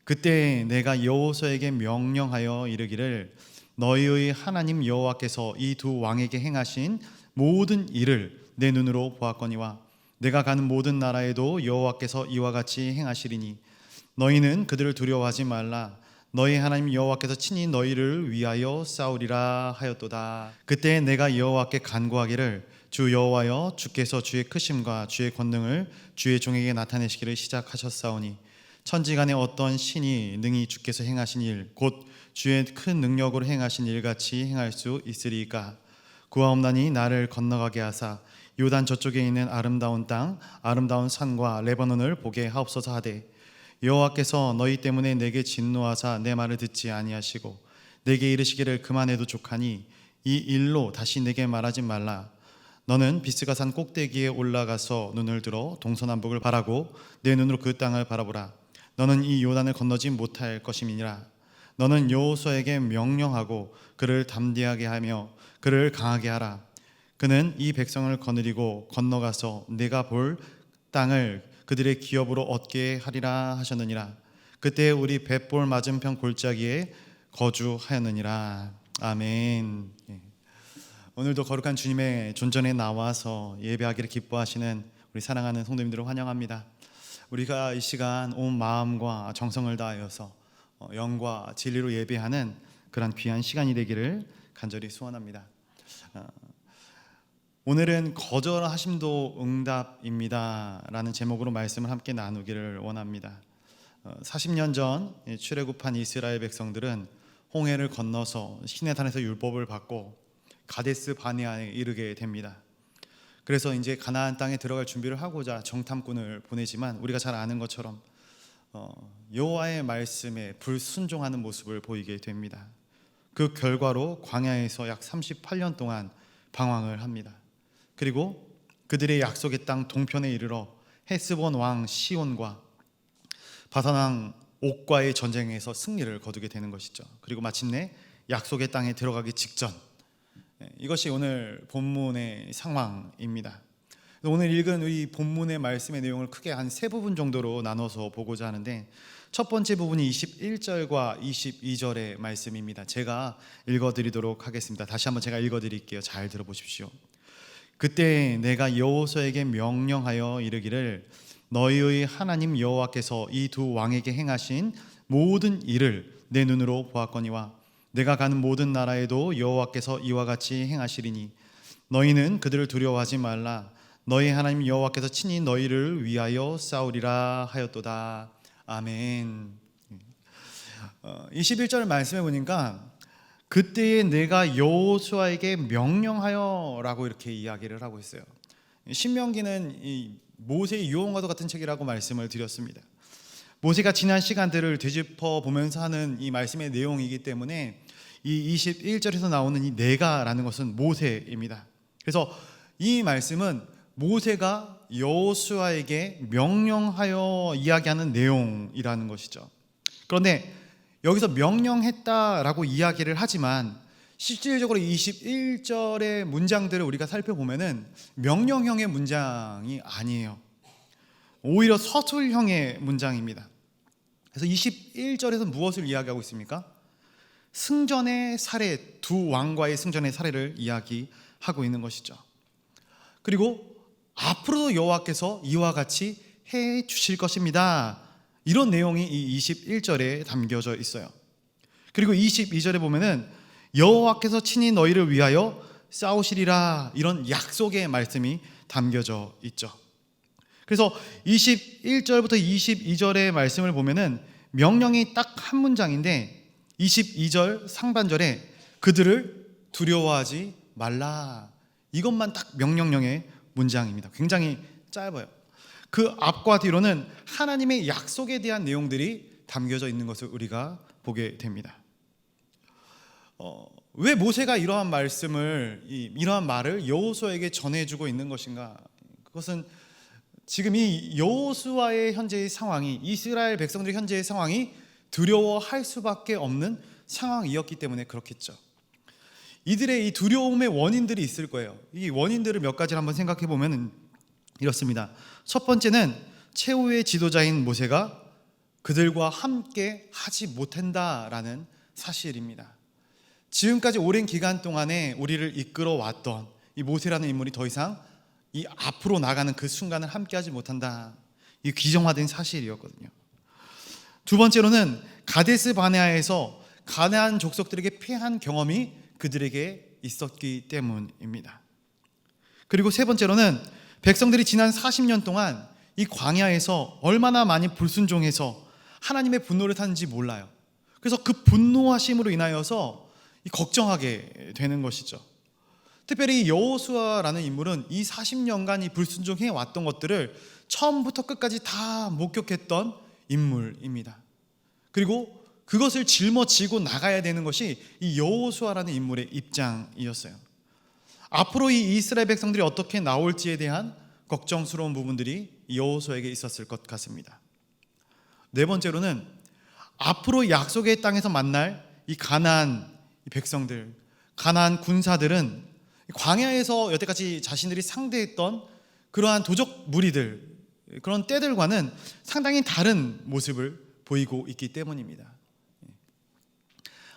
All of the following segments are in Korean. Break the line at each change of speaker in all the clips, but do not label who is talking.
그때 내가 여호수아에게 명령하여 이르기를 너희의 하나님 여호와께서 이 두 왕에게 행하신 모든 일을 내 눈으로 보았거니와 내가 가는 모든 나라에도 여호와께서 이와 같이 행하시리니 너희는 그들을 두려워하지 말라. 너희 하나님 여호와께서 친히 너희를 위하여 싸우리라 하였도다. 그때 내가 여호와께 간구하기를 주 여호와여, 주께서 주의 크심과 주의 권능을 주의 종에게 나타내시기를 시작하셨사오니 천지간에 어떤 신이 능히 주께서 행하신 일 곧 주의 큰 능력으로 행하신 일같이 행할 수 있으리까. 구하옵나니 나를 건너가게 하사 요단 저쪽에 있는 아름다운 땅 아름다운 산과 레바논을 보게 하옵소서 하되 여호와께서 너희 때문에 내게 진노하사 내 말을 듣지 아니하시고 내게 이르시기를 그만해도 족하니 이 일로 다시 내게 말하지 말라. 너는 비스가산 꼭대기에 올라가서 눈을 들어 동서남북을 바라고 내 눈으로 그 땅을 바라보라. 너는 이 요단을 건너지 못할 것임이니라. 너는 여호수아에게 명령하고 그를 담대하게 하며 그를 강하게 하라. 그는 이 백성을 거느리고 건너가서 내가 볼 땅을 그들의 기업으로 얻게 하리라 하셨느니라. 그때 우리 벳볼 맞은편 골짜기에 거주하였느니라. 아멘. 오늘도 거룩한 주님의 존전에 나와서 예배하기를 기뻐하시는 우리 사랑하는 성도님들을 환영합니다. 우리가 이 시간 온 마음과 정성을 다하여서 영과 진리로 예배하는 그런 귀한 시간이 되기를 간절히 소원합니다. 오늘은 거절하심도 응답입니다 라는 제목으로 말씀을 함께 나누기를 원합니다. 40년 전 출애굽한 이스라엘 백성들은 홍해를 건너서 시내산에서 율법을 받고 가데스 바네아에 이르게 됩니다. 그래서 이제 가나안 땅에 들어갈 준비를 하고자 정탐꾼을 보내지만 우리가 잘 아는 것처럼 여호와의 말씀에 불순종하는 모습을 보이게 됩니다. 그 결과로 광야에서 약 38년 동안 방황을 합니다. 그리고 그들의 약속의 땅 동편에 이르러 헤스본 왕 시온과 바산 왕 옥과의 전쟁에서 승리를 거두게 되는 것이죠. 그리고 마침내 약속의 땅에 들어가기 직전, 이것이 오늘 본문의 상황입니다. 오늘 읽은 이 본문의 말씀의 내용을 크게 한 세 부분 정도로 나눠서 보고자 하는데, 첫 번째 부분이 21절과 22절의 말씀입니다. 제가 읽어드리도록 하겠습니다. 다시 한번 제가 읽어드릴게요. 잘 들어보십시오. 그때 내가 여호수아에게 명령하여 이르기를 너희의 하나님 여호와께서 이 두 왕에게 행하신 모든 일을 내 눈으로 보았거니와 내가 가는 모든 나라에도 여호와께서 이와 같이 행하시리니 너희는 그들을 두려워하지 말라. 너희 하나님 여호와께서 친히 너희를 위하여 싸우리라 하였도다. 아멘. 21절 말씀해 보니까 그때에 내가 여호수아에게 명령하여 라고 이렇게 이야기를 하고 있어요. 신명기는 이 모세의 유언과도 같은 책이라고 말씀을 드렸습니다. 모세가 지난 시간들을 되짚어 보면서 하는 이 말씀의 내용이기 때문에 이 21절에서 나오는 이 내가라는 것은 모세입니다. 그래서 이 말씀은 모세가 여호수아에게 명령하여 이야기하는 내용이라는 것이죠. 그런데 여기서 명령했다라고 이야기를 하지만 실질적으로 21절의 문장들을 우리가 살펴보면은 명령형의 문장이 아니에요. 오히려 서술형의 문장입니다. 그래서 21절에서 무엇을 이야기하고 있습니까? 승전의 사례, 두 왕과의 승전의 사례를 이야기하고 있는 것이죠. 그리고 앞으로도 여호와께서 이와 같이 해 주실 것입니다. 이런 내용이 이 21절에 담겨져 있어요. 그리고 22절에 보면은 여호와께서 친히 너희를 위하여 싸우시리라, 이런 약속의 말씀이 담겨져 있죠. 그래서 21절부터 22절의 말씀을 보면은 명령이 딱 한 문장인데 22절 상반절에 그들을 두려워하지 말라, 이것만 딱 명령형의 문장입니다. 굉장히 짧아요. 그 앞과 뒤로는 하나님의 약속에 대한 내용들이 담겨져 있는 것을 우리가 보게 됩니다. 왜 모세가 이러한 말을 여호수아에게 전해주고 있는 것인가? 그것은 지금 이 여호수아의 현재의 상황이, 이스라엘 백성들의 현재의 상황이 두려워할 수밖에 없는 상황이었기 때문에 그렇겠죠. 이들의 이 두려움의 원인들이 있을 거예요. 이 원인들을 몇 가지를 한번 생각해 보면 이렇습니다. 첫 번째는 최후의 지도자인 모세가 그들과 함께 하지 못한다라는 사실입니다. 지금까지 오랜 기간 동안에 우리를 이끌어 왔던 이 모세라는 인물이 더 이상 이 앞으로 나가는 그 순간을 함께하지 못한다. 이 규정화된 사실이었거든요. 두 번째로는 가데스 바네아에서 가나안 족속들에게 패한 경험이 그들에게 있었기 때문입니다. 그리고 세 번째로는 백성들이 지난 40년 동안 이 광야에서 얼마나 많이 불순종해서 하나님의 분노를 탔는지 몰라요. 그래서 그 분노하심으로 인하여서 걱정하게 되는 것이죠. 특별히 여호수아라는 인물은 이 40년간 이 불순종해 왔던 것들을 처음부터 끝까지 다 목격했던 인물입니다. 그리고 그것을 짊어지고 나가야 되는 것이 이 여호수아라는 인물의 입장이었어요. 앞으로 이 이스라엘 백성들이 어떻게 나올지에 대한 걱정스러운 부분들이 여호수아에게 있었을 것 같습니다. 네 번째로는 앞으로 약속의 땅에서 만날 이 가나안 백성들, 가나안 군사들은 광야에서 여태까지 자신들이 상대했던 그러한 도적 무리들, 그런 때들과는 상당히 다른 모습을 보이고 있기 때문입니다.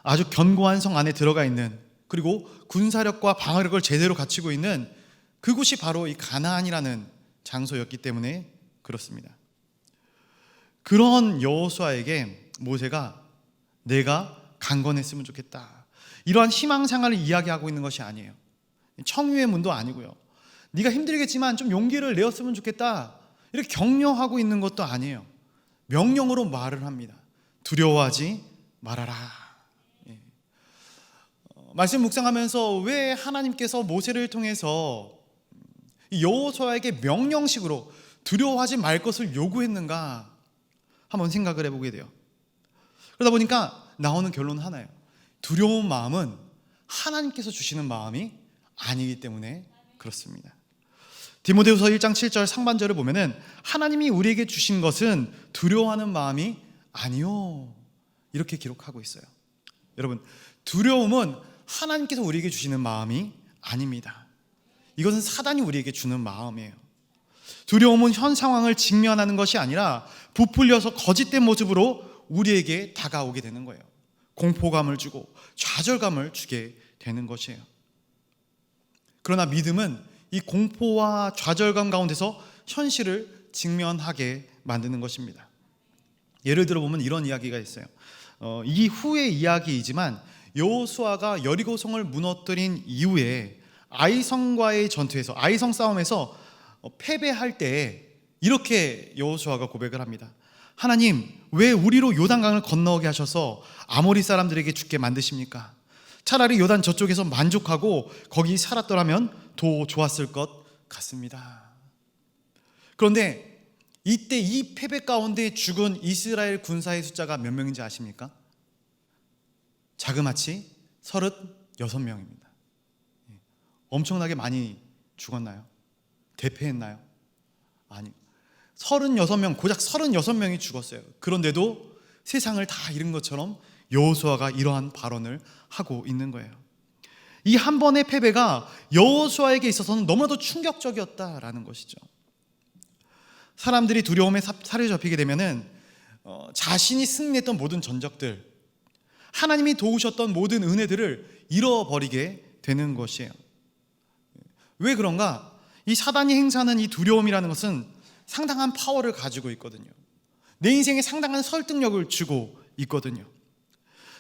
아주 견고한 성 안에 들어가 있는, 그리고 군사력과 방어력을 제대로 갖추고 있는 그곳이 바로 이 가나안이라는 장소였기 때문에 그렇습니다. 그런 여호수아에게 모세가 내가 강건했으면 좋겠다, 이러한 희망생활을 이야기하고 있는 것이 아니에요. 청유의 문도 아니고요. 네가 힘들겠지만 좀 용기를 내었으면 좋겠다, 이렇게 격려하고 있는 것도 아니에요. 명령으로 말을 합니다. 두려워하지 말아라. 말씀 묵상하면서 왜 하나님께서 모세를 통해서 여호수아에게 명령식으로 두려워하지 말 것을 요구했는가 한번 생각을 해보게 돼요. 그러다 보니까 나오는 결론은 하나예요. 두려운 마음은 하나님께서 주시는 마음이 아니기 때문에 그렇습니다. 디모데후서 1장 7절 상반절을 보면은 하나님이 우리에게 주신 것은 두려워하는 마음이 아니요, 이렇게 기록하고 있어요. 여러분, 두려움은 하나님께서 우리에게 주시는 마음이 아닙니다. 이것은 사단이 우리에게 주는 마음이에요. 두려움은 현 상황을 직면하는 것이 아니라 부풀려서 거짓된 모습으로 우리에게 다가오게 되는 거예요. 공포감을 주고 좌절감을 주게 되는 것이에요. 그러나 믿음은 이 공포와 좌절감 가운데서 현실을 직면하게 만드는 것입니다. 예를 들어보면 이런 이야기가 있어요. 이 후의 이야기이지만 여호수아가 여리고성을 무너뜨린 이후에 아이성과의 전투에서, 아이성 싸움에서 패배할 때 이렇게 여호수아가 고백을 합니다. 하나님, 왜 우리로 요단강을 건너오게 하셔서 아모리 사람들에게 죽게 만드십니까? 차라리 요단 저쪽에서 만족하고 거기 살았더라면 더 좋았을 것 같습니다. 그런데 이때 이 패배 가운데 죽은 이스라엘 군사의 숫자가 몇 명인지 아십니까? 자그마치 36명입니다. 엄청나게 많이 죽었나요? 대패했나요? 아니, 36명, 고작 36명이 죽었어요. 그런데도 세상을 다 잃은 것처럼 여호수아가 이러한 발언을 하고 있는 거예요. 이 한 번의 패배가 여호수아에게 있어서는 너무나도 충격적이었다라는 것이죠. 사람들이 두려움에 사로잡히게 되면은 자신이 승리했던 모든 전적들, 하나님이 도우셨던 모든 은혜들을 잃어버리게 되는 것이에요. 왜 그런가? 이 사단이 행사하는 이 두려움이라는 것은 상당한 파워를 가지고 있거든요. 내 인생에 상당한 설득력을 주고 있거든요.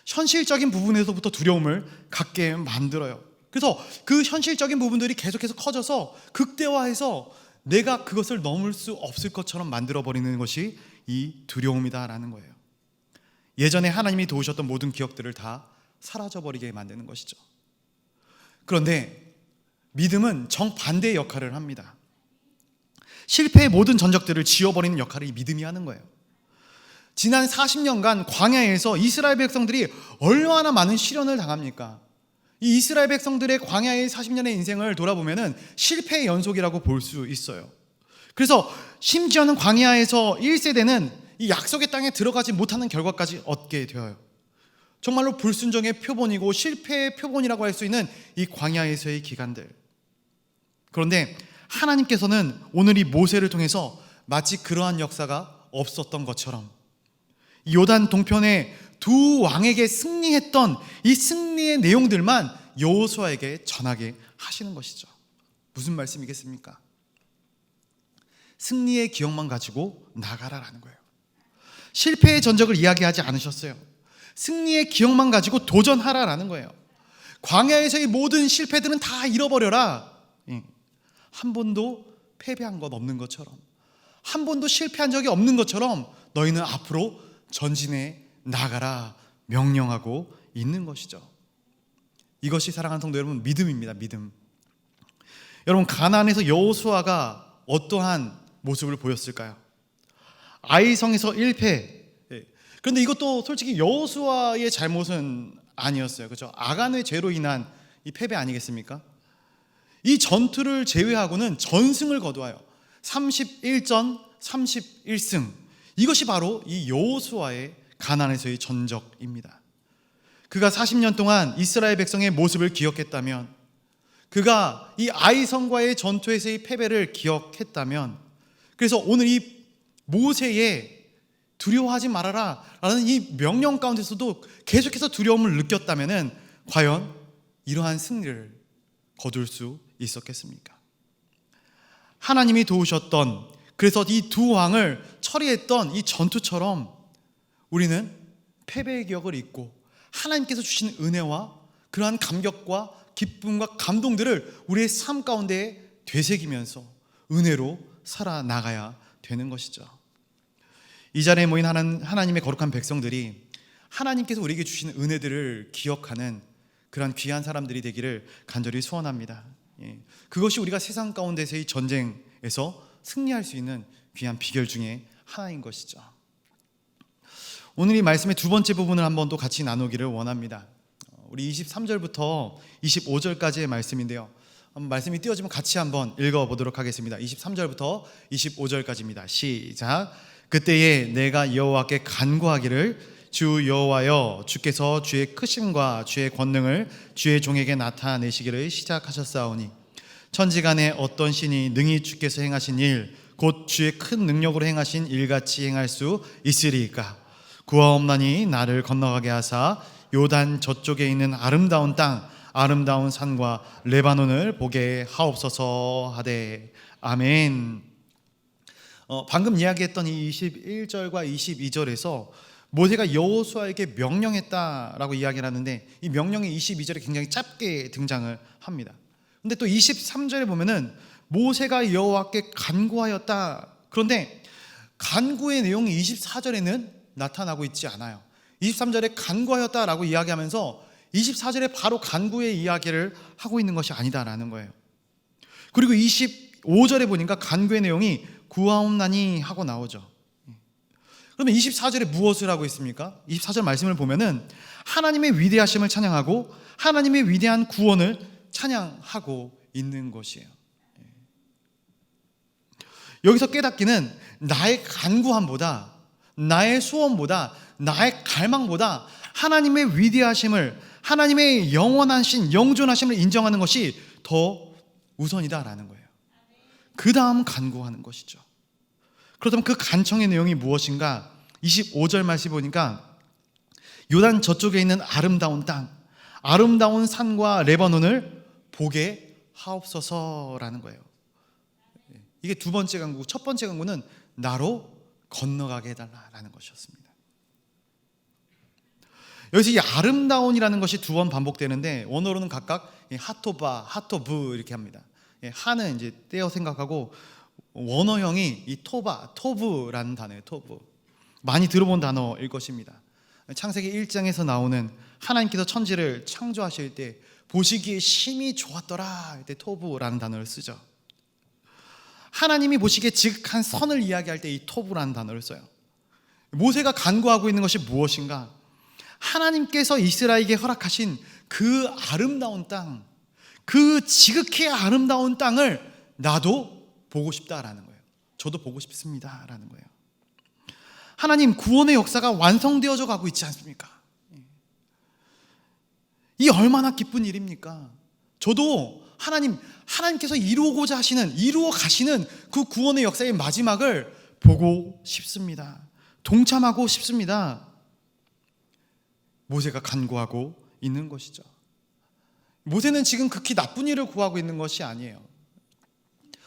현실적인 부분에서부터 두려움을 갖게 만들어요. 그래서 그 현실적인 부분들이 계속해서 커져서 극대화해서 내가 그것을 넘을 수 없을 것처럼 만들어버리는 것이 이 두려움이다라는 거예요. 예전에 하나님이 도우셨던 모든 기억들을 다 사라져버리게 만드는 것이죠. 그런데 믿음은 정반대의 역할을 합니다. 실패의 모든 전적들을 지워버리는 역할을 이 믿음이 하는 거예요. 지난 40년간 광야에서 이스라엘 백성들이 얼마나 많은 시련을 당합니까? 이 이스라엘 백성들의 광야의 40년의 인생을 돌아보면은 실패의 연속이라고 볼 수 있어요. 그래서 심지어는 광야에서 1세대는 이 약속의 땅에 들어가지 못하는 결과까지 얻게 되어요. 정말로 불순종의 표본이고 실패의 표본이라고 할 수 있는 이 광야에서의 기간들. 그런데 하나님께서는 오늘 이 모세를 통해서 마치 그러한 역사가 없었던 것처럼 요단 동편의 두 왕에게 승리했던 이 승리의 내용들만 여호수아에게 전하게 하시는 것이죠. 무슨 말씀이겠습니까? 승리의 기억만 가지고 나가라라는 거예요. 실패의 전적을 이야기하지 않으셨어요. 승리의 기억만 가지고 도전하라라는 거예요. 광야에서의 모든 실패들은 다 잃어버려라. 한 번도 패배한 것 없는 것처럼, 한 번도 실패한 적이 없는 것처럼 너희는 앞으로 전진해 나가라 명령하고 있는 것이죠. 이것이 사랑하는 성도 여러분, 믿음입니다. 믿음. 여러분, 가나안에서 여호수아가 어떠한 모습을 보였을까요? 아이성에서 1패. 그런데 이것도 솔직히 여호수아의 잘못은 아니었어요. 그렇죠? 아간의 죄로 인한 이 패배 아니겠습니까? 이 전투를 제외하고는 전승을 거두어요. 31전 31승. 이것이 바로 이 여호수아의 가나안에서의 전적입니다. 그가 40년 동안 이스라엘 백성의 모습을 기억했다면, 그가 이 아이성과의 전투에서의 패배를 기억했다면, 그래서 오늘 이 모세의 두려워하지 말아라 라는 이 명령 가운데서도 계속해서 두려움을 느꼈다면 과연 이러한 승리를 거둘 수 있었겠습니까? 하나님이 도우셨던, 그래서 이 두 왕을 처리했던 이 전투처럼 우리는 패배의 기억을 잊고 하나님께서 주신 은혜와 그러한 감격과 기쁨과 감동들을 우리의 삶 가운데 되새기면서 은혜로 살아나가야 되는 것이죠. 이 자리에 모인 하나님의 거룩한 백성들이 하나님께서 우리에게 주신 은혜들을 기억하는 그러한 귀한 사람들이 되기를 간절히 소원합니다. 그것이 우리가 세상 가운데서의 전쟁에서 승리할 수 있는 귀한 비결 중에 하나인 것이죠. 오늘 이 말씀의 두 번째 부분을 한번 또 같이 나누기를 원합니다. 우리 23절부터 25절까지의 말씀인데요, 말씀이 띄어지면 같이 한번 읽어보도록 하겠습니다. 23절부터 25절까지입니다. 시작. 그때에 내가 여호와께 간구하기를 주 여호와여, 주께서 주의 크심과 주의 권능을 주의 종에게 나타내시기를 시작하셨사오니 천지간에 어떤 신이 능히 주께서 행하신 일, 곧 주의 큰 능력으로 행하신 일같이 행할 수 있으리이까? 구하옵나니 나를 건너가게 하사 요단 저쪽에 있는 아름다운 땅, 아름다운 산과 레바논을 보게 하옵소서 하되. 아멘. 방금 이야기했던 이 21절과 22절에서 모세가 여호수아에게 명령했다라고 이야기를 하는데, 이 명령이 22절에 굉장히 짧게 등장을 합니다. 근데 또 23절에 보면은 모세가 여호와께 간구하였다. 그런데 간구의 내용이 24절에는 나타나고 있지 않아요. 23절에 간구하였다라고 이야기하면서 24절에 바로 간구의 이야기를 하고 있는 것이 아니다라는 거예요. 그리고 25절에 보니까 간구의 내용이 구하옵나니 하고 나오죠. 그러면 24절에 무엇을 하고 있습니까? 24절 말씀을 보면은 하나님의 위대하심을 찬양하고 하나님의 위대한 구원을 찬양하고 있는 것이에요. 여기서 깨닫기는 나의 간구함보다, 나의 소원보다, 나의 갈망보다 하나님의 위대하심을, 하나님의 영원하신 영존하심을 인정하는 것이 더 우선이다라는 거예요. 그 다음 간구하는 것이죠. 그렇다면 그 간청의 내용이 무엇인가? 25절 말씀 보니까 요단 저쪽에 있는 아름다운 땅, 아름다운 산과 레바논을 보게 하옵소서라는 거예요. 이게 두 번째 간구. 첫 번째 간구는 나로 건너가게 해달라는 것이었습니다. 여기서 이 아름다운이라는 것이 두 번 반복되는데 원어로는 각각 하토바, 하토브 이렇게 합니다. 하는 이제 떼어 생각하고, 원어형이 이 토바, 토브라는 단어예요. 토브. 많이 들어본 단어일 것입니다. 창세기 1장에서 나오는 하나님께서 천지를 창조하실 때 보시기에 심히 좋았더라, 이때 토브라는 단어를 쓰죠. 하나님이 보시기에 지극한 선을 이야기할 때 이 토브라는 단어를 써요. 모세가 간구하고 있는 것이 무엇인가? 하나님께서 이스라엘에게 허락하신 그 아름다운 땅, 그 지극히 아름다운 땅을 나도 보고 싶다라는 거예요. 저도 보고 싶습니다라는 거예요. 하나님, 구원의 역사가 완성되어져 가고 있지 않습니까? 이 얼마나 기쁜 일입니까? 저도 하나님께서 이루고자 하시는, 이루어 가시는 그 구원의 역사의 마지막을 보고 싶습니다. 동참하고 싶습니다. 모세가 간구하고 있는 것이죠. 모세는 지금 극히 나쁜 일을 구하고 있는 것이 아니에요.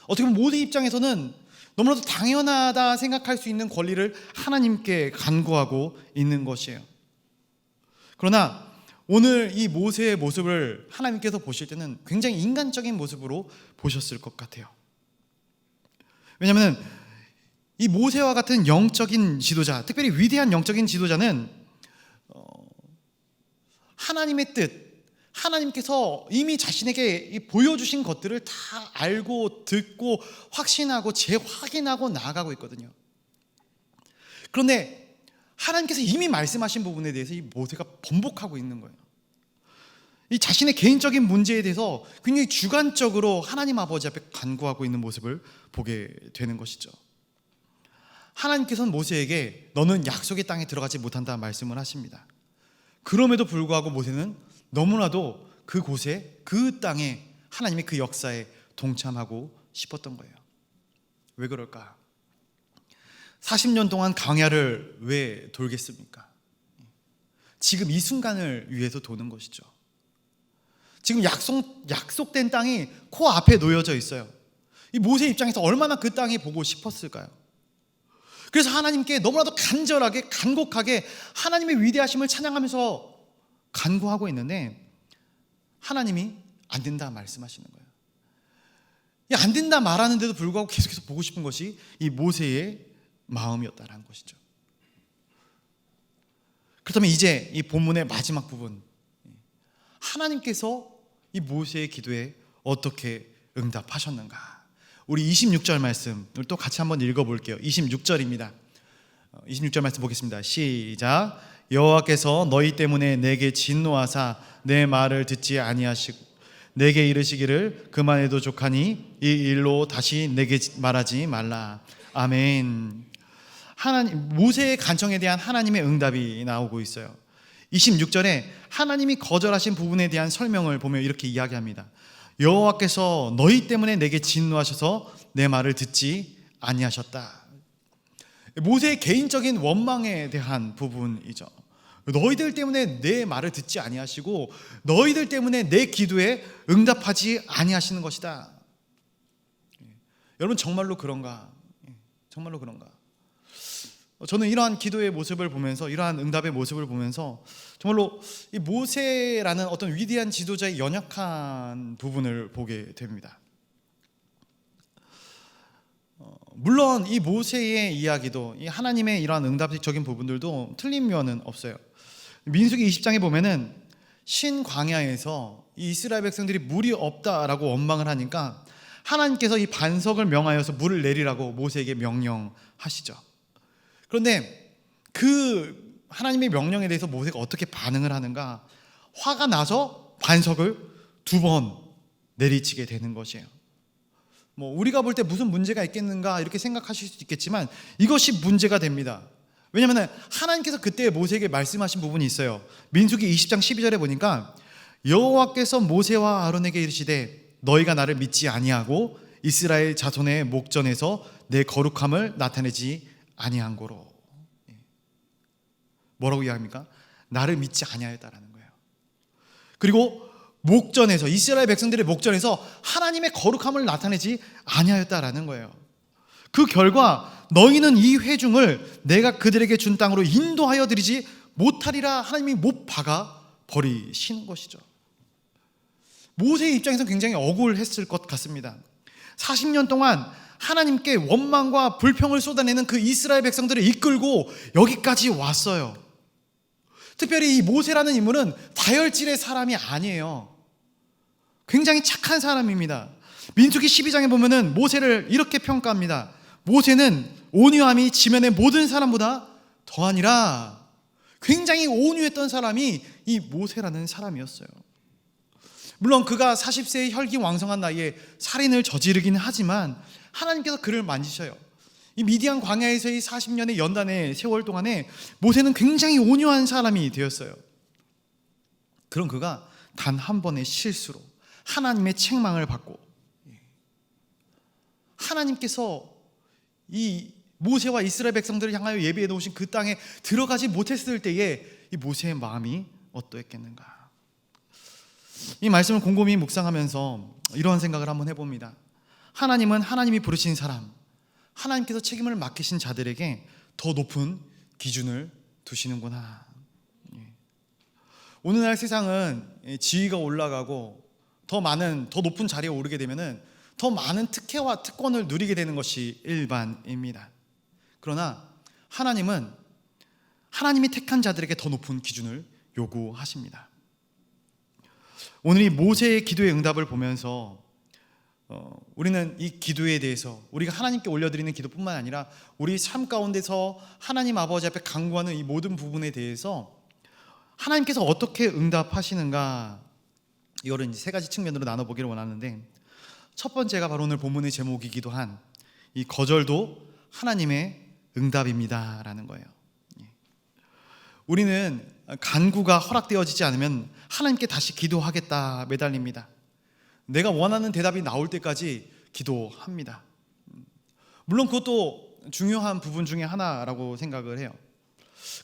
어떻게 보면 모세 입장에서는 너무나도 당연하다 생각할 수 있는 권리를 하나님께 간구하고 있는 것이에요. 그러나 오늘 이 모세의 모습을 하나님께서 보실 때는 굉장히 인간적인 모습으로 보셨을 것 같아요. 왜냐하면 이 모세와 같은 영적인 지도자, 특별히 위대한 영적인 지도자는 하나님의 뜻, 하나님께서 이미 자신에게 보여주신 것들을 다 알고 듣고 확신하고 재확인하고 나아가고 있거든요. 그런데 하나님께서 이미 말씀하신 부분에 대해서 이 모세가 번복하고 있는 거예요. 이 자신의 개인적인 문제에 대해서 굉장히 주관적으로 하나님 아버지 앞에 간구하고 있는 모습을 보게 되는 것이죠. 하나님께서는 모세에게 너는 약속의 땅에 들어가지 못한다 말씀을 하십니다. 그럼에도 불구하고 모세는 너무나도 그곳에, 그 땅에, 하나님의 그 역사에 동참하고 싶었던 거예요. 왜 그럴까? 40년 동안 광야를 왜 돌겠습니까? 지금 이 순간을 위해서 도는 것이죠. 지금 약속된 땅이 코앞에 놓여져 있어요. 이 모세 입장에서 얼마나 그 땅이 보고 싶었을까요? 그래서 하나님께 너무나도 간절하게, 간곡하게 하나님의 위대하심을 찬양하면서 간구하고 있는데 하나님이 안 된다 말씀하시는 거예요. 안 된다 말하는데도 불구하고 계속해서 보고 싶은 것이 이 모세의 마음이었다라는 것이죠. 그렇다면 이제 이 본문의 마지막 부분, 하나님께서 이 모세의 기도에 어떻게 응답하셨는가? 우리 26절 말씀을 또 같이 한번 읽어볼게요. 26절입니다. 26절 말씀 보겠습니다. 시작. 여호와께서 너희 때문에 내게 진노하사 내 말을 듣지 아니하시고 내게 이르시기를 그만해도 족하니 이 일로 다시 내게 말하지 말라. 아멘. 하나님, 모세의 간청에 대한 하나님의 응답이 나오고 있어요. 26절에 하나님이 거절하신 부분에 대한 설명을 보면 이렇게 이야기합니다. 여호와께서 너희 때문에 내게 진노하셔서 내 말을 듣지 아니하셨다. 모세의 개인적인 원망에 대한 부분이죠. 너희들 때문에 내 말을 듣지 아니하시고 너희들 때문에 내 기도에 응답하지 아니하시는 것이다. 여러분 정말로 그런가? 정말로 그런가? 저는 이러한 기도의 모습을 보면서, 이러한 응답의 모습을 보면서 정말로 이 모세라는 어떤 위대한 지도자의 연약한 부분을 보게 됩니다. 물론 이 모세의 이야기도, 이 하나님의 이러한 응답적인 부분들도 틀린 면은 없어요. 민수기 20장에 보면은 신광야에서 이 이스라엘 백성들이 물이 없다라고 원망을 하니까 하나님께서 이 반석을 명하여서 물을 내리라고 모세에게 명령하시죠. 그런데 그 하나님의 명령에 대해서 모세가 어떻게 반응을 하는가? 화가 나서 반석을 2번 내리치게 되는 것이에요. 우리가 볼 때 무슨 문제가 있겠는가 이렇게 생각하실 수도 있겠지만 이것이 문제가 됩니다. 왜냐하면 하나님께서 그때 모세에게 말씀하신 부분이 있어요. 민수기 20장 12절에 보니까 여호와께서 모세와 아론에게 이르시되 너희가 나를 믿지 아니하고 이스라엘 자손의 목전에서 내 거룩함을 나타내지 아니한 거로. 뭐라고 이야기합니까? 나를 믿지 아니하였다라는 거예요. 그리고 목전에서, 이스라엘 백성들의 목전에서 하나님의 거룩함을 나타내지 아니하였다라는 거예요. 그 결과 너희는 이 회중을 내가 그들에게 준 땅으로 인도하여 드리지 못하리라 하나님이 못 박아 버리시는 것이죠. 모세의 입장에서 굉장히 억울했을 것 같습니다. 40년 동안 하나님께 원망과 불평을 쏟아내는 그 이스라엘 백성들을 이끌고 여기까지 왔어요. 특별히 이 모세라는 인물은 다혈질의 사람이 아니에요. 굉장히 착한 사람입니다. 민수기 12장에 보면은 모세를 이렇게 평가합니다. 모세는 온유함이 지면의 모든 사람보다 더하니라. 굉장히 온유했던 사람이 이 모세라는 사람이었어요. 물론 그가 40세의 혈기왕성한 나이에 살인을 저지르긴 하지만 하나님께서 그를 만지셔요. 이 미디안 광야에서의 40년의 연단의 세월 동안에 모세는 굉장히 온유한 사람이 되었어요. 그런 그가 단 한 번의 실수로 하나님의 책망을 받고 하나님께서 이 모세와 이스라엘 백성들을 향하여 예비해 놓으신 그 땅에 들어가지 못했을 때에 이 모세의 마음이 어떠했겠는가. 이 말씀을 곰곰이 묵상하면서 이런 생각을 한번 해봅니다. 하나님은 하나님이 부르신 사람, 하나님께서 책임을 맡기신 자들에게 더 높은 기준을 두시는구나. 오늘날 세상은 지위가 올라가고 더 높은 자리에 오르게 되면은 더 많은 특혜와 특권을 누리게 되는 것이 일반입니다. 그러나 하나님은 하나님이 택한 자들에게 더 높은 기준을 요구하십니다. 오늘 이 모세의 기도의 응답을 보면서 우리는 이 기도에 대해서 우리가 하나님께 올려드리는 기도뿐만 아니라 우리 삶 가운데서 하나님 아버지 앞에 간구하는 이 모든 부분에 대해서 하나님께서 어떻게 응답하시는가, 이거를 이제 세 가지 측면으로 나눠보기를 원하는데, 첫 번째가 바로 오늘 본문의 제목이기도 한 이 거절도 하나님의 응답입니다 라는 거예요. 우리는 간구가 허락되어지지 않으면 하나님께 다시 기도하겠다 매달립니다. 내가 원하는 대답이 나올 때까지 기도합니다. 물론 그것도 중요한 부분 중에 하나라고 생각을 해요.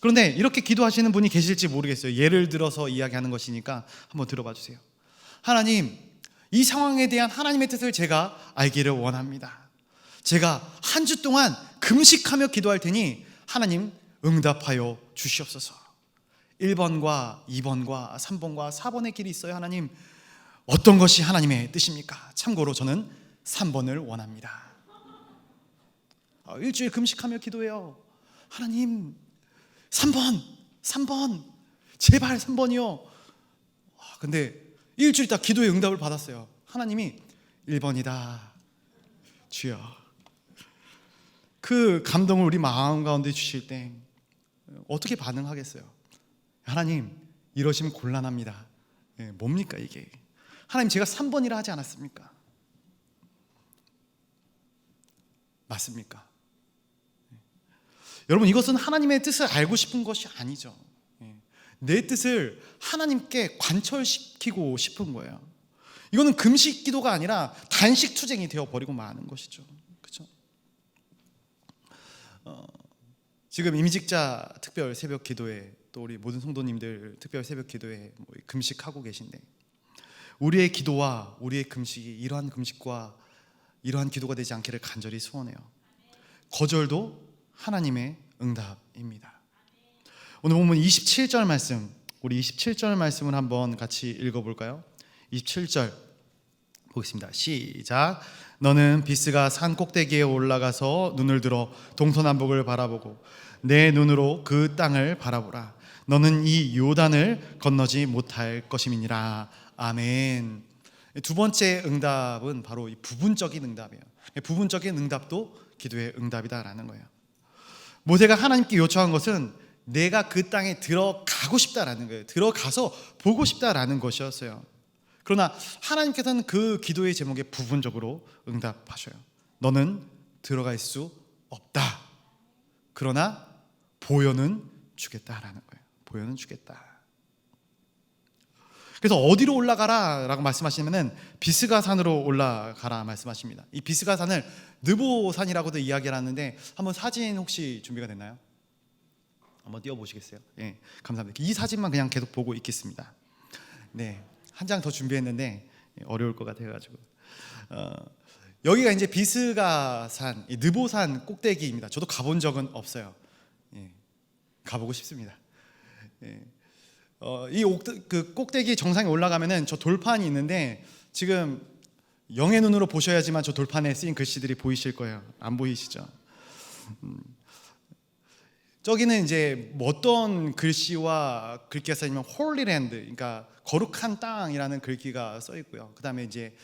그런데 이렇게 기도하시는 분이 계실지 모르겠어요. 예를 들어서 이야기하는 것이니까 한번 들어봐 주세요. 하나님, 이 상황에 대한 하나님의 뜻을 제가 알기를 원합니다. 제가 한 주 동안 금식하며 기도할 테니 하나님 응답하여 주시옵소서. 1번과 2번과 3번과 4번의 길이 있어요. 하나님, 어떤 것이 하나님의 뜻입니까? 참고로 저는 3번을 원합니다. 일주일 금식하며 기도해요. 하나님, 3번 제발 3번이요. 근데 일주일 있다 기도의 응답을 받았어요. 하나님이 1번이다 주여. 그 감동을 우리 마음 가운데 주실 때 어떻게 반응하겠어요? 하나님, 이러시면 곤란합니다. 뭡니까 이게? 하나님, 제가 3번이라 하지 않았습니까? 맞습니까? 여러분, 이것은 하나님의 뜻을 알고 싶은 것이 아니죠. 내 뜻을 하나님께 관철시키고 싶은 거예요. 이거는 금식 기도가 아니라 단식 투쟁이 되어버리고 마는 것이죠. 그렇죠? 지금 임직자 특별 새벽 기도회, 또 우리 모든 성도님들 특별 새벽 기도회 금식하고 계신데, 우리의 기도와 우리의 금식이 이러한 금식과 이러한 기도가 되지 않기를 간절히 소원해요. 거절도 하나님의 응답입니다. 오늘 보면 27절 말씀, 우리 27절 말씀을 한번 같이 읽어볼까요? 27절 보겠습니다. 시작. 너는 비스가 산 꼭대기에 올라가서 눈을 들어 동서남북을 바라보고 내 눈으로 그 땅을 바라보라. 너는 이 요단을 건너지 못할 것임이니라. 아멘. 두 번째 응답은 바로 이 부분적인 응답이에요. 부분적인 응답도 기도의 응답이다라는 거예요. 모세가 하나님께 요청한 것은 내가 그 땅에 들어가고 싶다라는 거예요. 들어가서 보고 싶다라는 것이었어요. 그러나 하나님께서는 그 기도의 제목에 부분적으로 응답하셔요. 너는 들어갈 수 없다. 그러나 보여는 주겠다라는 거예요. 보여는 주겠다. 그래서 어디로 올라가라 라고 말씀하시면 비스가 산으로 올라가라 말씀하십니다. 이 비스가 산을 느보산이라고도 이야기를 하는데, 한번 사진 혹시 준비가 됐나요? 한번 띄워보시겠어요? 예, 감사합니다. 이 사진만 그냥 계속 보고 있겠습니다. 네, 한 장 더 준비했는데 어려울 것 같아가지고 여기가 이제 비스가 산, 느보산 꼭대기입니다. 저도 가본 적은 없어요. 예, 가보고 싶습니다. 예. 그 꼭대기 정상에 올라가면은 저 돌판이 있는데, 지금 영의 눈으로 보셔야지만 저 돌판에 쓰인 글씨들이 보이실 거예요. 안 보이시죠? 저기는 이제 어떤 글씨와 글귀가 써있냐면 홀리랜드, 그러니까 거룩한 땅이라는 글귀가 써 있고요. 그 다음에 이제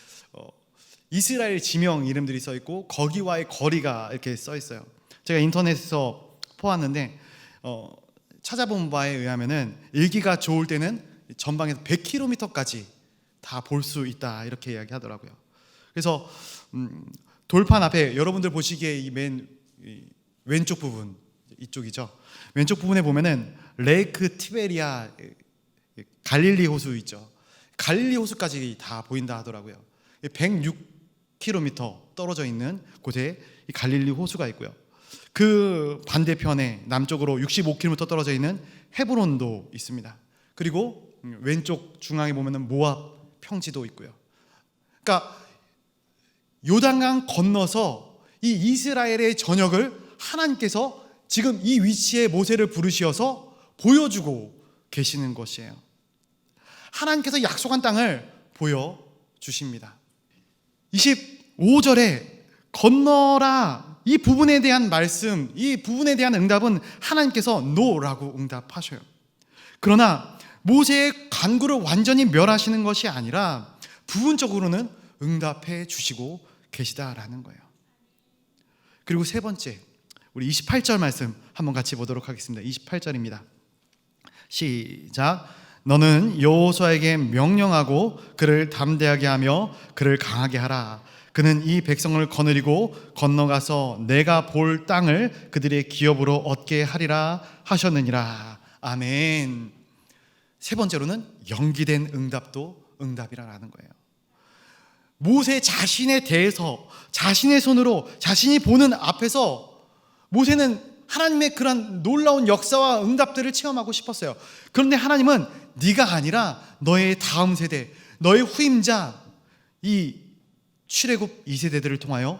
이스라엘 지명 이름들이 써 있고 거기와의 거리가 이렇게 써 있어요. 제가 인터넷에서 보았는데 찾아본 바에 의하면은 일기가 좋을 때는 전방에서 100km까지 다 볼 수 있다 이렇게 이야기하더라고요. 그래서 돌판 앞에 여러분들 보시기에 이 맨 왼쪽 부분, 이쪽이죠. 왼쪽 부분에 보면은 레이크 티베리아, 갈릴리 호수 있죠. 갈릴리 호수까지 다 보인다 하더라고요. 106km 떨어져 있는 곳에 이 갈릴리 호수가 있고요. 그 반대편에 남쪽으로 65km 떨어져 있는 헤브론도 있습니다. 그리고 왼쪽 중앙에 보면은 모압 평지도 있고요. 그러니까 요단강 건너서 이 이스라엘의 전역을 하나님께서 지금 이 위치에 모세를 부르셔서 보여주고 계시는 것이에요. 하나님께서 약속한 땅을 보여주십니다. 25절에 건너라, 이 부분에 대한 말씀, 이 부분에 대한 응답은 하나님께서 노라고 응답하셔요. 그러나 모세의 간구를 완전히 멸하시는 것이 아니라 부분적으로는 응답해 주시고 계시다라는 거예요. 그리고 세 번째, 우리 28절 말씀 한번 같이 보도록 하겠습니다. 28절입니다. 시작. 너는 여호수아에게 명령하고 그를 담대하게 하며 그를 강하게 하라. 그는 이 백성을 거느리고 건너가서 내가 볼 땅을 그들의 기업으로 얻게 하리라 하셨느니라. 아멘. 세 번째로는 연기된 응답도 응답이라는 거예요. 모세 자신에 대해서 자신의 손으로 자신이 보는 앞에서 모세는 하나님의 그런 놀라운 역사와 응답들을 체험하고 싶었어요. 그런데 하나님은 네가 아니라 너의 다음 세대, 너의 후임자, 이 출애굽 2세대들을 통하여,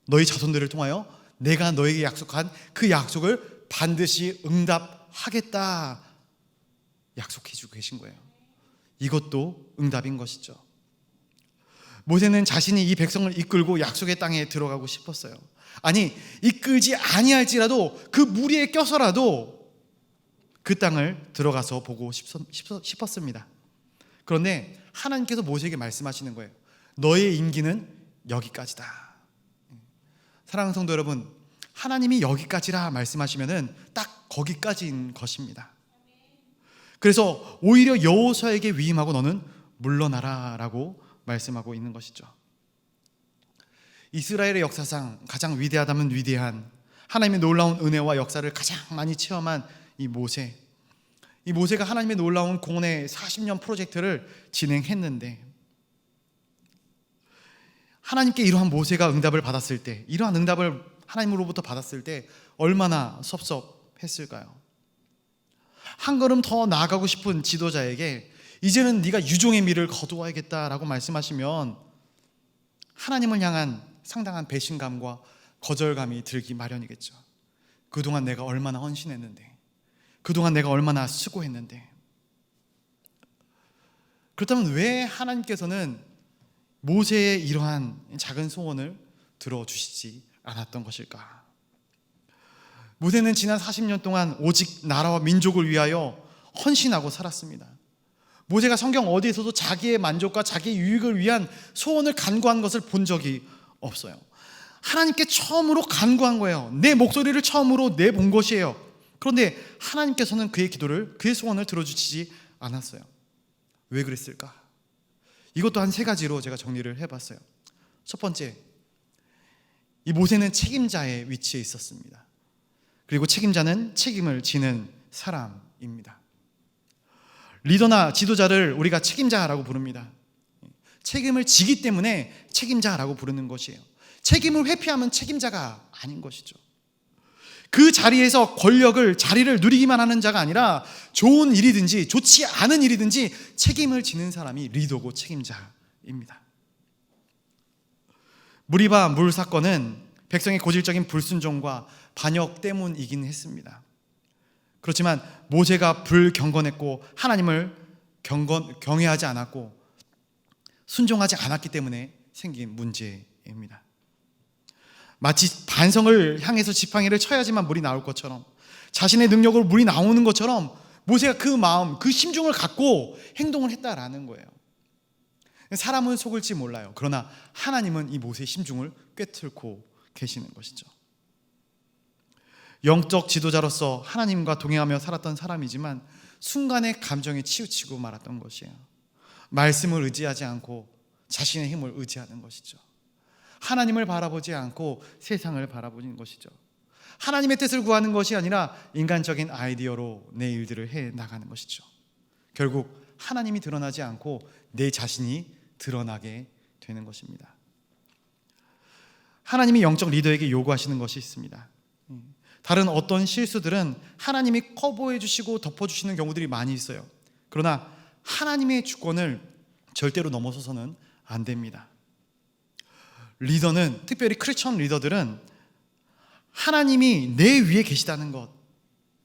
너희 자손들을 통하여 내가 너에게 약속한 그 약속을 반드시 응답하겠다 약속해 주고 계신 거예요. 이것도 응답인 것이죠. 모세는 자신이 이 백성을 이끌고 약속의 땅에 들어가고 싶었어요. 아니, 이끌지 아니할지라도 그 무리에 껴서라도 그 땅을 들어가서 보고 싶었습니다. 그런데 하나님께서 모세에게 말씀하시는 거예요. 너의 임기는 여기까지다. 사랑하는 성도 여러분, 하나님이 여기까지라 말씀하시면은 딱 거기까지인 것입니다. 그래서 오히려 여호수아에게 위임하고 너는 물러나라 라고 말씀하고 있는 것이죠. 이스라엘의 역사상 가장 위대하다면 위대한 하나님의 놀라운 은혜와 역사를 가장 많이 체험한 이 모세가 하나님의 놀라운 공헌의 40년 프로젝트를 진행했는데, 하나님께 이러한 모세가 응답을 받았을 때, 이러한 응답을 하나님으로부터 받았을 때 얼마나 섭섭했을까요? 한 걸음 더 나아가고 싶은 지도자에게 이제는 네가 유종의 미를 거두어야겠다라고 말씀하시면 하나님을 향한 상당한 배신감과 거절감이 들기 마련이겠죠. 그동안 내가 얼마나 헌신했는데, 그동안 내가 얼마나 수고했는데. 그렇다면 왜 하나님께서는 모세의 이러한 작은 소원을 들어주시지 않았던 것일까? 모세는 지난 40년 동안 오직 나라와 민족을 위하여 헌신하고 살았습니다. 모세가 성경 어디에서도 자기의 만족과 자기의 유익을 위한 소원을 간구한 것을 본 적이 없어요. 하나님께 처음으로 간구한 거예요. 내 목소리를 처음으로 내본 것이에요. 그런데 하나님께서는 그의 기도를, 그의 소원을 들어주시지 않았어요. 왜 그랬을까? 이것도 한 세 가지로 제가 정리를 해봤어요. 첫 번째, 이 모세는 책임자의 위치에 있었습니다. 그리고 책임자는 책임을 지는 사람입니다. 리더나 지도자를 우리가 책임자라고 부릅니다. 책임을 지기 때문에 책임자라고 부르는 것이에요. 책임을 회피하면 책임자가 아닌 것이죠. 그 자리에서 자리를 누리기만 하는 자가 아니라 좋은 일이든지 좋지 않은 일이든지 책임을 지는 사람이 리더고 책임자입니다. 무리바 물 사건은 백성의 고질적인 불순종과 반역 때문이긴 했습니다. 그렇지만 모세가 불경건했고 하나님을 경외하지 않았고 순종하지 않았기 때문에 생긴 문제입니다. 마치 반성을 향해서 지팡이를 쳐야지만 물이 나올 것처럼, 자신의 능력으로 물이 나오는 것처럼 모세가 그 마음, 그 심중을 갖고 행동을 했다라는 거예요. 사람은 속을지 몰라요. 그러나 하나님은 이 모세의 심중을 꿰뚫고 계시는 것이죠. 영적 지도자로서 하나님과 동행하며 살았던 사람이지만 순간에 감정에 치우치고 말았던 것이에요. 말씀을 의지하지 않고 자신의 힘을 의지하는 것이죠. 하나님을 바라보지 않고 세상을 바라보는 것이죠. 하나님의 뜻을 구하는 것이 아니라 인간적인 아이디어로 내 일들을 해 나가는 것이죠. 결국 하나님이 드러나지 않고 내 자신이 드러나게 되는 것입니다. 하나님이 영적 리더에게 요구하시는 것이 있습니다. 다른 어떤 실수들은 하나님이 커버해 주시고 덮어주시는 경우들이 많이 있어요. 그러나 하나님의 주권을 절대로 넘어서서는 안 됩니다. 리더는, 특별히 크리스천 리더들은 하나님이 내 위에 계시다는 것,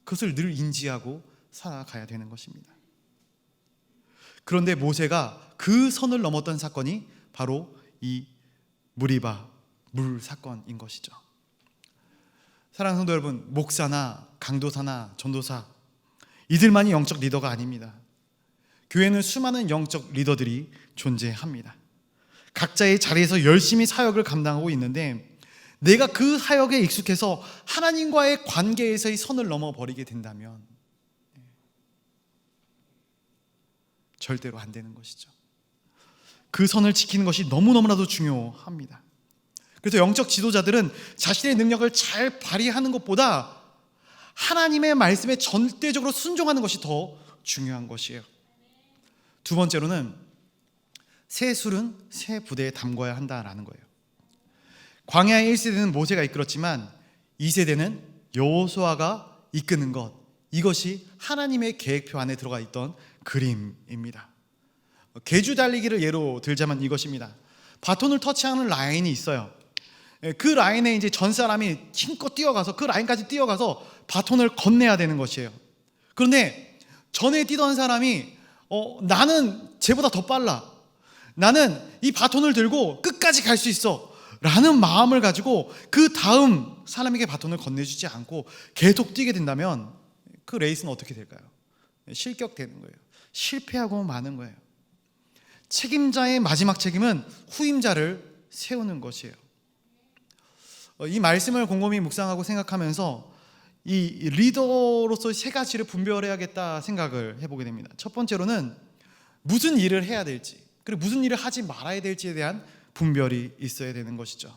그것을 늘 인지하고 살아가야 되는 것입니다. 그런데 모세가 그 선을 넘었던 사건이 바로 이 무리바 물 사건인 것이죠. 사랑하는 성도 여러분, 목사나 강도사나 전도사, 이들만이 영적 리더가 아닙니다. 교회는 수많은 영적 리더들이 존재합니다. 각자의 자리에서 열심히 사역을 감당하고 있는데, 내가 그 사역에 익숙해서 하나님과의 관계에서의 선을 넘어버리게 된다면 절대로 안 되는 것이죠. 그 선을 지키는 것이 너무너무나도 중요합니다. 그래서 영적 지도자들은 자신의 능력을 잘 발휘하는 것보다 하나님의 말씀에 절대적으로 순종하는 것이 더 중요한 것이에요. 두 번째로는 새 술은 새 부대에 담궈야 한다라는 거예요. 광야의 1세대는 모세가 이끌었지만 2세대는 여호수아가 이끄는 것, 이것이 하나님의 계획표 안에 들어가 있던 그림입니다. 계주 달리기를 예로 들자면 이것입니다. 바톤을 터치하는 라인이 있어요. 그 라인에 이제 전 사람이 힘껏 뛰어가서 그 라인까지 뛰어가서 바톤을 건네야 되는 것이에요. 그런데 전에 뛰던 사람이 나는 쟤보다 더 빨라, 나는 이 바톤을 들고 끝까지 갈 수 있어 라는 마음을 가지고 그 다음 사람에게 바톤을 건네주지 않고 계속 뛰게 된다면 그 레이스는 어떻게 될까요? 실격되는 거예요. 실패하고 마는 거예요. 책임자의 마지막 책임은 후임자를 세우는 것이에요. 이 말씀을 곰곰이 묵상하고 생각하면서 이 리더로서 세 가지를 분별해야겠다 생각을 해보게 됩니다. 첫 번째로는 무슨 일을 해야 될지, 그리고 무슨 일을 하지 말아야 될지에 대한 분별이 있어야 되는 것이죠.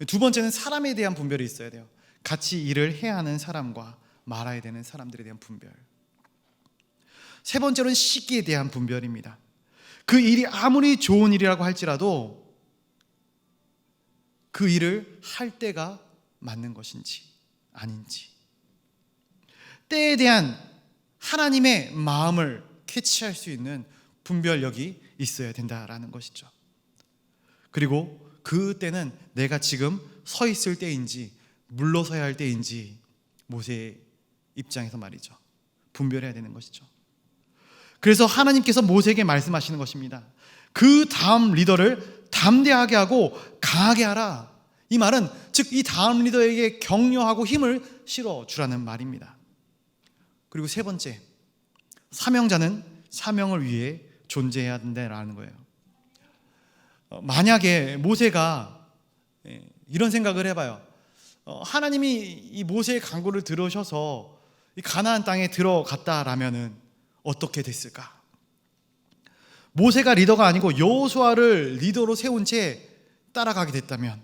두 번째는 사람에 대한 분별이 있어야 돼요. 같이 일을 해야 하는 사람과 말아야 되는 사람들에 대한 분별. 세 번째로는 시기에 대한 분별입니다. 그 일이 아무리 좋은 일이라고 할지라도 그 일을 할 때가 맞는 것인지 아닌지, 때에 대한 하나님의 마음을 캐치할 수 있는 분별력이 있어야 된다라는 것이죠. 그리고 그 때는 내가 지금 서 있을 때인지 물러서야 할 때인지 모세의 입장에서 말이죠, 분별해야 되는 것이죠. 그래서 하나님께서 모세에게 말씀하시는 것입니다. 그 다음 리더를 담대하게 하고 강하게 하라. 이 말은 즉 이 다음 리더에게 격려하고 힘을 실어주라는 말입니다. 그리고 세 번째, 사명자는 사명을 위해 존재해야 된다라는 거예요. 만약에 모세가 이런 생각을 해봐요. 하나님이 이 모세의 간구를 들으셔서 이 가나안 땅에 들어갔다라면은 어떻게 됐을까? 모세가 리더가 아니고 여호수아를 리더로 세운 채 따라가게 됐다면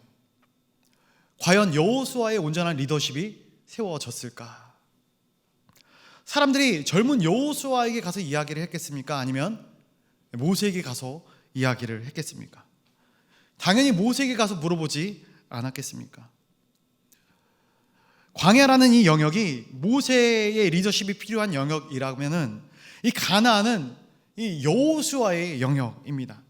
과연 여호수아의 온전한 리더십이 세워졌을까? 사람들이 젊은 여호수아에게 가서 이야기를 했겠습니까? 아니면 모세에게 가서 이야기를 했겠습니까? 당연히 모세에게 가서 물어보지 않았겠습니까? 광야라는 이 영역이 모세의 리더십이 필요한 영역이라면은 이 가나안은 이 여호수아의 영역입니다.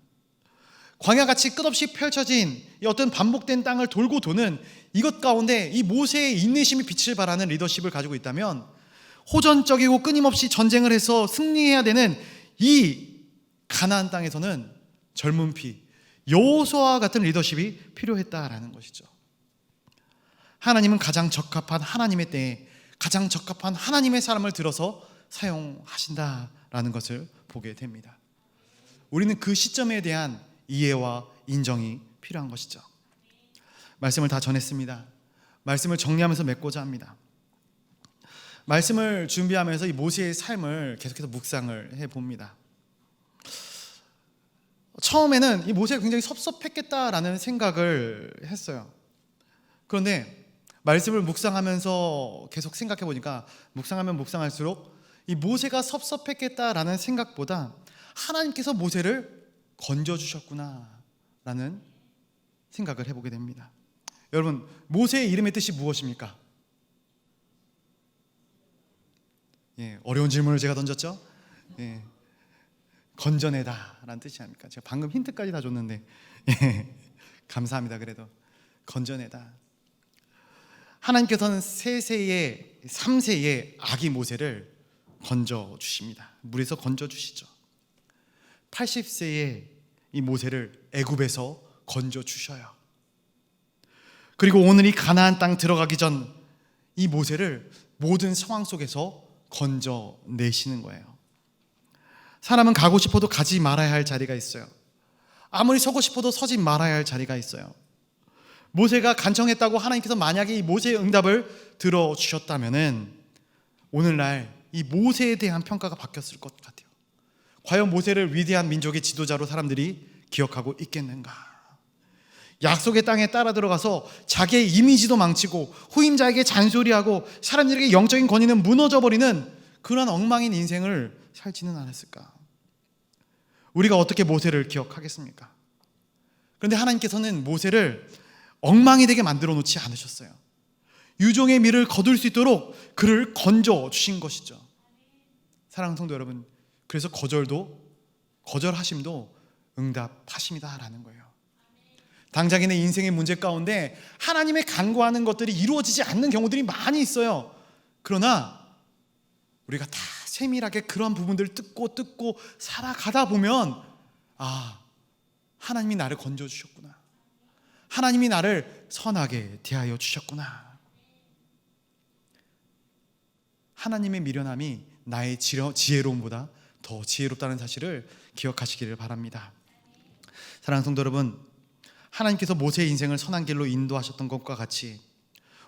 광야같이 끝없이 펼쳐진 이 어떤 반복된 땅을 돌고 도는 이것 가운데 이 모세의 인내심이 빛을 발하는 리더십을 가지고 있다면 호전적이고 끊임없이 전쟁을 해서 승리해야 되는 이 가나안 땅에서는 젊은 피 여호수아 같은 리더십이 필요했다라는 것이죠. 하나님은 가장 적합한 하나님의 때에 가장 적합한 하나님의 사람을 들어서 사용하신다라는 것을 보게 됩니다. 우리는 그 시점에 대한 이해와 인정이 필요한 것이죠. 말씀을 다 전했습니다. 말씀을 정리하면서 맺고자 합니다. 말씀을 준비하면서 이 모세의 삶을 계속해서 묵상을 해봅니다. 처음에는 이 모세가 굉장히 섭섭했겠다라는 생각을 했어요. 그런데 말씀을 묵상하면서 계속 생각해 보니까 묵상하면 묵상할수록 이 모세가 섭섭했겠다라는 생각보다 하나님께서 모세를 어려운 질문을 제가 던졌죠. 건져내다 라는 뜻이 아닙니까? 제가 방금 힌트까지 다 줬는데 감사합니다. 그래도 건져내다. 하나님께서는 3세의 아기 모세를 건져주십니다. 물에서 건져주시죠. 80세의 이 모세를 애굽에서 건져주셔요. 그리고 오늘 이 가나안 땅 들어가기 전 이 모세를 모든 상황 속에서 건져내시는 거예요. 사람은 가고 싶어도 가지 말아야 할 자리가 있어요. 아무리 서고 싶어도 서지 말아야 할 자리가 있어요. 모세가 간청했다고 하나님께서 만약에 이 모세의 응답을 들어주셨다면 오늘날 이 모세에 대한 평가가 바뀌었을 것 같아요. 과연 모세를 위대한 민족의 지도자로 사람들이 기억하고 있겠는가? 약속의 땅에 따라 들어가서 자기의 이미지도 망치고 후임자에게 잔소리하고 사람들에게 영적인 권위는 무너져버리는 그런 엉망인 인생을 살지는 않았을까? 우리가 어떻게 모세를 기억하겠습니까? 그런데 하나님께서는 모세를 엉망이 되게 만들어 놓지 않으셨어요. 유종의 미를 거둘 수 있도록 그를 건져 주신 것이죠. 사랑하는 성도 여러분, 그래서 거절하심도 응답하심이다라는 거예요. 당장의 내 인생의 문제 가운데 하나님의 간구하는 것들이 이루어지지 않는 경우들이 많이 있어요. 그러나 우리가 다 세밀하게 그런 부분들을 뜯고 살아가다 보면 하나님이 나를 건져주셨구나, 하나님이 나를 선하게 대하여 주셨구나, 하나님의 미련함이 나의 지혜로움보다 더 지혜롭다는 사실을 기억하시기를 바랍니다. 사랑하는 성도 여러분, 하나님께서 모세의 인생을 선한 길로 인도하셨던 것과 같이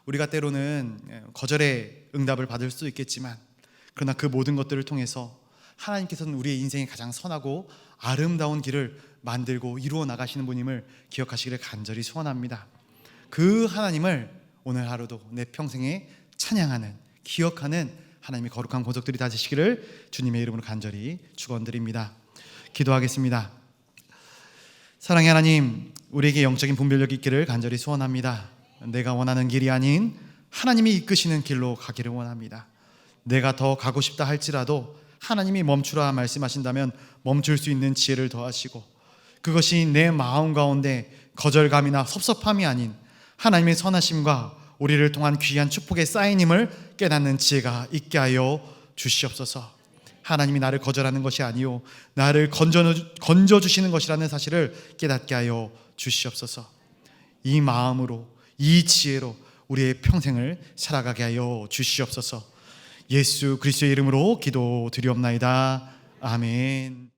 우리가 때로는 거절의 응답을 받을 수도 있겠지만, 그러나 그 모든 것들을 통해서 하나님께서는 우리의 인생이 가장 선하고 아름다운 길을 만들고 이루어 나가시는 분임을 기억하시기를 간절히 소원합니다. 그 하나님을 오늘 하루도 내 평생에 찬양하는, 기억하는 하나님의 거룩한 권속들이 다 되시기를 주님의 이름으로 간절히 축원드립니다. 기도하겠습니다. 사랑의 하나님, 우리에게 영적인 분별력이 있기를 간절히 소원합니다. 내가 원하는 길이 아닌 하나님이 이끄시는 길로 가기를 원합니다. 내가 더 가고 싶다 할지라도 하나님이 멈추라 말씀하신다면 멈출 수 있는 지혜를 더하시고, 그것이 내 마음 가운데 거절감이나 섭섭함이 아닌 하나님의 선하심과 우리를 통한 귀한 축복의 쌓임을 깨닫는 지혜가 있게 하여 주시옵소서. 하나님이 나를 거절하는 것이 아니요 나를 건져주시는 것이라는 사실을 깨닫게 하여 주시옵소서. 이 마음으로, 이 지혜로 우리의 평생을 살아가게 하여 주시옵소서. 예수 그리스도의 이름으로 기도드리옵나이다. 아멘.